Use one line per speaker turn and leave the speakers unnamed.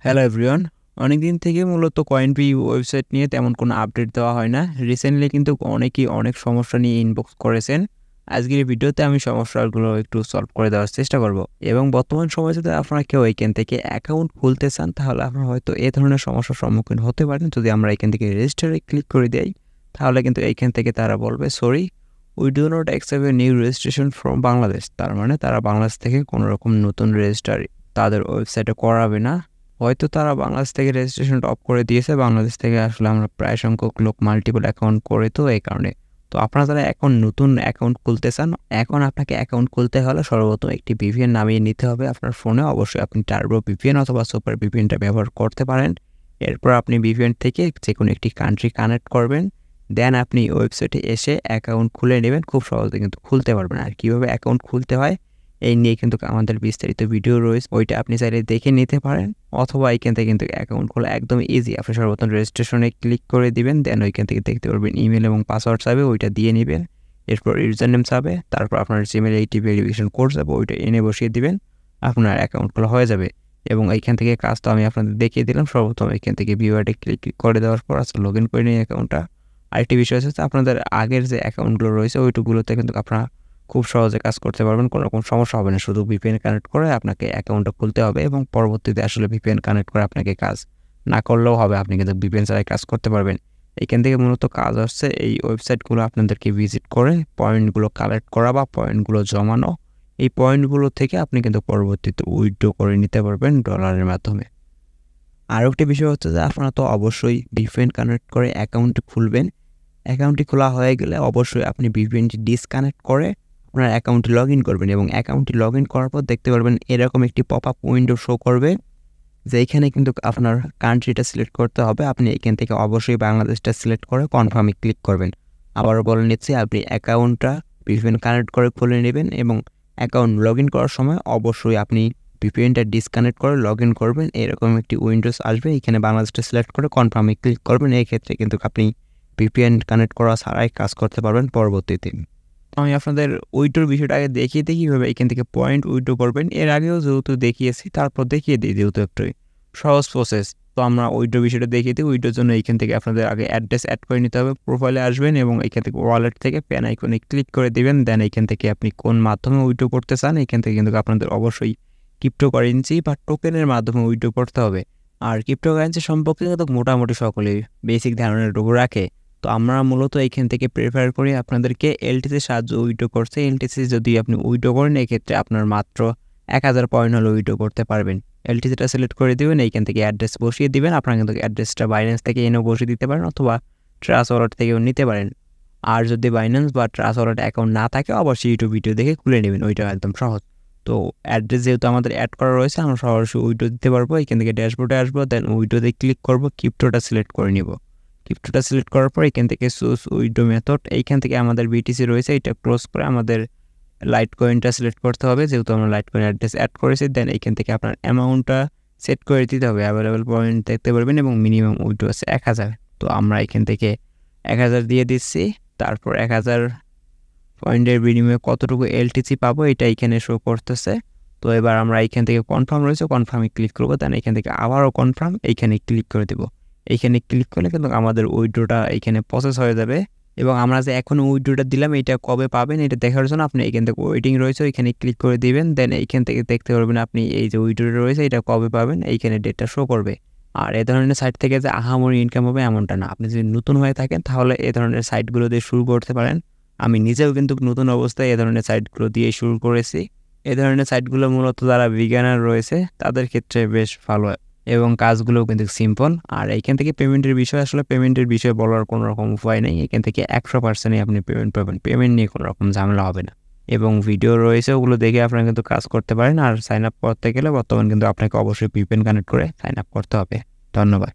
Hello everyone. অনেকদিন থেকে মূলত কয়েনবি ওয়েবসাইট নিয়ে তেমন কোনো আপডেট দেওয়া হয় না। রিসেন্টলি কিন্তু অনেকেই অনেক সমস্যা নিয়ে ইনবক্স করেছেন। আজকের এই ভিডিওতে আমি সমস্যাগুলো একটু সলভ করে দেওয়ার চেষ্টা করব। এবং বর্তমান সময়ে যদি আপনারা কেউ এখান থেকে অ্যাকাউন্ট খুলতে চান তাহলে আপনারা হয়তো এ ধরনের সমস্যার সম্মুখীন হতে পারেন। যদি আমরা এখান থেকে রেজিস্টারে ক্লিক করে দেই তাহলে কিন্তু এইখান থেকে তারা বলবে sorry, we do not accept a new registration from Bangladesh. তার মানে তারা বাংলাদেশ থেকে কোনো রকম নতুন রেজিস্টার তাদের ওয়েবসাইটে করাবে না। হয়তো তারা বাংলাদেশ থেকে রেজিস্ট্রেশনটা অফ করে দিয়েছে। বাংলাদেশ থেকে আসলে আমরা প্রায় সংখ্যক লোক মাল্টিপল অ্যাকাউন্ট করে, তো এই কারণে। তো আপনারা যারা এখন নতুন অ্যাকাউন্ট খুলতে চান, এখন আপনাকে অ্যাকাউন্ট খুলতে হলে সর্বপ্রথম একটি ভিপিএন নামিয়ে নিতে হবে আপনার ফোনে। অবশ্যই আপনি টার্বো ভিপিএন অথবা সুপার ভিপিএনটা ব্যবহার করতে পারেন। এরপর আপনি ভিপিএন থেকে যে কোনো একটি কান্ট্রি কানেক্ট করবেন। দেন আপনি ওয়েবসাইটে এসে অ্যাকাউন্ট খুলে নেবেন। খুব সহজে কিন্তু খুলতে পারবেন। আর কীভাবে অ্যাকাউন্ট খুলতে হয় এই নিয়ে কিন্তু আমাদের বিস্তারিত ভিডিও রয়েছে, ওইটা আপনি চাইলে দেখে নিতে পারেন। অথবা এইখান থেকে কিন্তু অ্যাকাউন্ট খোলা একদম ইজি। আপনি সর্বপ্রথম রেজিস্ট্রেশনে ক্লিক করে দিবেন, দেন ওইখান থেকে দেখতে পারবেন ইমেল এবং পাসওয়ার্ড চাবে, ওইটা দিয়ে নেবেন। এরপর ইউজার নেম চাবে, তারপর আপনার জিমেল এইটি ভেরিফিকেশন কোড যাবে, ওইটা এনে বসিয়ে দিবেন, আপনার অ্যাকাউন্ট খোলা হয়ে যাবে। এবং এইখান থেকে কাজ তো আমি আপনাদের দেখিয়ে দিলাম। সর্বপ্রথম এইখান থেকে ভিউয়ার্ডে ক্লিক করে দেওয়ার পর আজকে লগ ইন করে নিই অ্যাকাউন্টটা। আরেকটি বিষয় হচ্ছে আপনাদের আগের যে অ্যাকাউন্টগুলো রয়েছে ওইটুকুগুলোতে কিন্তু আপনারা খুব সহজে কাজ করতে পারবেন। কোনো রকম সমস্যা হবে না। শুধু ভিপিএন কানেক্ট করে আপনাকে অ্যাকাউন্টটা খুলতে হবে এবং পরবর্তীতে আসলে ভিপিএন কানেক্ট করে আপনাকে কাজ না করলেও হবে। আপনি কিন্তু ভিপিএন ছাড়াই কাজ করতে পারবেন। এইখান থেকে মূলত কাজ হচ্ছে এই ওয়েবসাইটগুলো আপনাদেরকে ভিজিট করে পয়েন্টগুলো কালেক্ট করা বা পয়েন্টগুলো জমানো। এই পয়েন্টগুলো থেকে আপনি কিন্তু পরবর্তীতে উইথড্র করে নিতে পারবেন ডলারের মাধ্যমে। আরও একটি বিষয় হচ্ছে যে আপনারা তো অবশ্যই ভিপিএন কানেক্ট করে অ্যাকাউন্টটি খুলবেন। অ্যাকাউন্টটি খোলা হয়ে গেলে অবশ্যই আপনি ভিপিএনটি ডিসকানেক্ট করে আপনার অ্যাকাউন্টে লগ ইন করবেন এবং অ্যাকাউন্টটি লগ ইন করার পর দেখতে পারবেন এরকম একটি পপ আপ উইন্ডো শো করবে, যে এইখানে কিন্তু আপনার কান্ট্রিটা সিলেক্ট করতে হবে। আপনি এখান থেকে অবশ্যই বাংলাদেশটা সিলেক্ট করে কনফার্মে ক্লিক করবেন। আবারও বলে নিচ্ছি, আপনি অ্যাকাউন্টটা ভিপিএন কানেক্ট করে খুলে নেবেন এবং অ্যাকাউন্ট লগ ইন করার সময় অবশ্যই আপনি ভিপিএনটা ডিসকানেক্ট করে লগ ইন করবেন। এরকম একটি উইন্ডোজ আসবে, এখানে বাংলাদেশটা সিলেক্ট করে কনফার্মে ক্লিক করবেন। এই ক্ষেত্রে কিন্তু আপনি ভিপিএন কানেক্ট করা ছাড়াই কাজ করতে পারবেন পরবর্তীতে। আমি আপনাদের উইড্রোর বিষয়টা আগে দেখিয়ে দিই কীভাবে এখান থেকে পয়েন্ট উইড্রো করবেন। এর আগেও যেহেতু দেখিয়েছি তারপর দেখিয়ে দিই, যেহেতু একটু সহজ প্রসেস। তো আমরা উইড্রো বিষয়টা দেখিয়ে দিই। উইড্রোর জন্য এইখান থেকে আপনাদের আগে অ্যাড্রেস অ্যাড করে নিতে হবে। প্রোফাইলে আসবেন এবং এখান থেকে ওয়ালেট থেকে পেন আইকনে ক্লিক করে দিবেন। দেন এইখান থেকে আপনি কোন মাধ্যমে উইড্রো করতে চান, এখান থেকে কিন্তু আপনাদের অবশ্যই ক্রিপ্টোকারেন্সি বা টোকেনের মাধ্যমে উইড্রো করতে হবে। আর ক্রিপ্টোকারেন্সি সম্পর্কে কিন্তু মোটামুটি সকলেই বেসিক ধারণাটুকু রাখে। তো আমরা মূলত এইখান থেকে প্রেফার করি আপনাদেরকে এলটিসির সাহায্যে উইড্রো করতে। এলটিসি যদি আপনি উইড্রো করেন এক্ষেত্রে আপনার মাত্র 1000 পয়েন্ট হলে উইড্রো করতে পারবেন। এলটিসিটা সিলেক্ট করে দেবেন, এইখান থেকে অ্যাড্রেস বসিয়ে দিবেন। আপনারা কিন্তু অ্যাড্রেসটা বাইন্যান্স থেকে এনেও বসিয়ে দিতে পারেন অথবা ট্রাস্ট ওয়ালেট থেকেও নিতে পারেন। আর যদি বাইন্যান্স বা ট্রাস্ট ওয়ালেট অ্যাকাউন্ট না থাকে অবশ্যই ইউটিউব ভিডিও দেখে খুলে নেবেন, ওইটা একদম সহজ। তো অ্যাড্রেস যেহেতু আমাদের অ্যাড করা রয়েছে আমরা সরাসরি উইড্রো দিতে পারবো। এখান থেকে ড্যাশবোর্ডে আসবো, দেন উইড্রোতে ক্লিক করবো, ক্রিপ্টোটা সিলেক্ট করে নিব। ক্রিপ্টোটা সিলেক্ট করার পর এখান থেকে চুজ উইথড্র মেথড, এইখান থেকে আমাদের বিটিসি রয়েছে, এটা ক্লোজ করে আমাদের লাইট কয়েনটা সিলেক্ট করতে হবে। যেহেতু আমরা লাইট কয়েন অ্যাড্রেস অ্যাড করেছি, দেন এইখান থেকে আপনার অ্যামাউন্টটা সেট করে দিতে হবে। অ্যাভেলেবেল পয়েন্ট দেখতে পারবেন এবং মিনিমাম উইথড্র আছে 1000। তো আমরা এখান থেকে 1000 দিয়ে দিচ্ছি। তারপর 1000 পয়েন্টের বিনিময়ে কতটুকু এলটিসি পাবো এটা এখানে শো করতেছে। তো এবার আমরা এইখান থেকে কনফার্ম রয়েছে, কনফার্মে ক্লিক করবো। দেন এখান থেকে আবারও কনফার্ম, এইখানে ক্লিক করে দেবো। এইখানে ক্লিক করলে কিন্তু আমাদের উইড্রোটা এইখানে প্রসেস হয়ে যাবে। এবং আমরা যে এখন উইড্রোটা দিলাম এটা কবে পাবেন এটা দেখার জন্য আপনি এখান থেকে ওয়েটিং রয়েছে ওইখানে ক্লিক করে দিবেন। দেন এইখান থেকে দেখতে পারবেন আপনি এই যে উইড্রোটা রয়েছে এটা কবে পাবেন, এইখানে ডেটটা শো করবে। আর এ ধরনের সাইট থেকে যে আহামরি ইনকাম হবে এমনটা না। আপনি যদি নতুন হয়ে থাকেন তাহলে এ ধরনের সাইটগুলো দিয়ে শুরু করতে পারেন। আমি নিজেও কিন্তু নতুন অবস্থায় এ ধরনের সাইটগুলো দিয়ে শুরু করেছি। এ ধরনের সাইটগুলো মূলত যারা বিজ্ঞানার রয়েছে তাদের ক্ষেত্রে বেশ ভালো এবং কাজগুলোও কিন্তু সিম্পল। আর এইখান থেকে পেমেন্টের বিষয়, আসলে পেমেন্টের বিষয়ে বলার কোনো রকম উপায় নেই। এখান থেকে 100%ই আপনি পেমেন্ট পাবেন। পেমেন্ট নিয়ে কোনো রকম ঝামেলা হবে না এবং ভিডিও রয়েছে ওগুলো দেখে আপনারা কিন্তু কাজ করতে পারেন। আর সাইন আপ করতে গেলে বর্তমানে কিন্তু আপনাকে অবশ্যই ভিপিএন কানেক্ট করে সাইন আপ করতে হবে। ধন্যবাদ।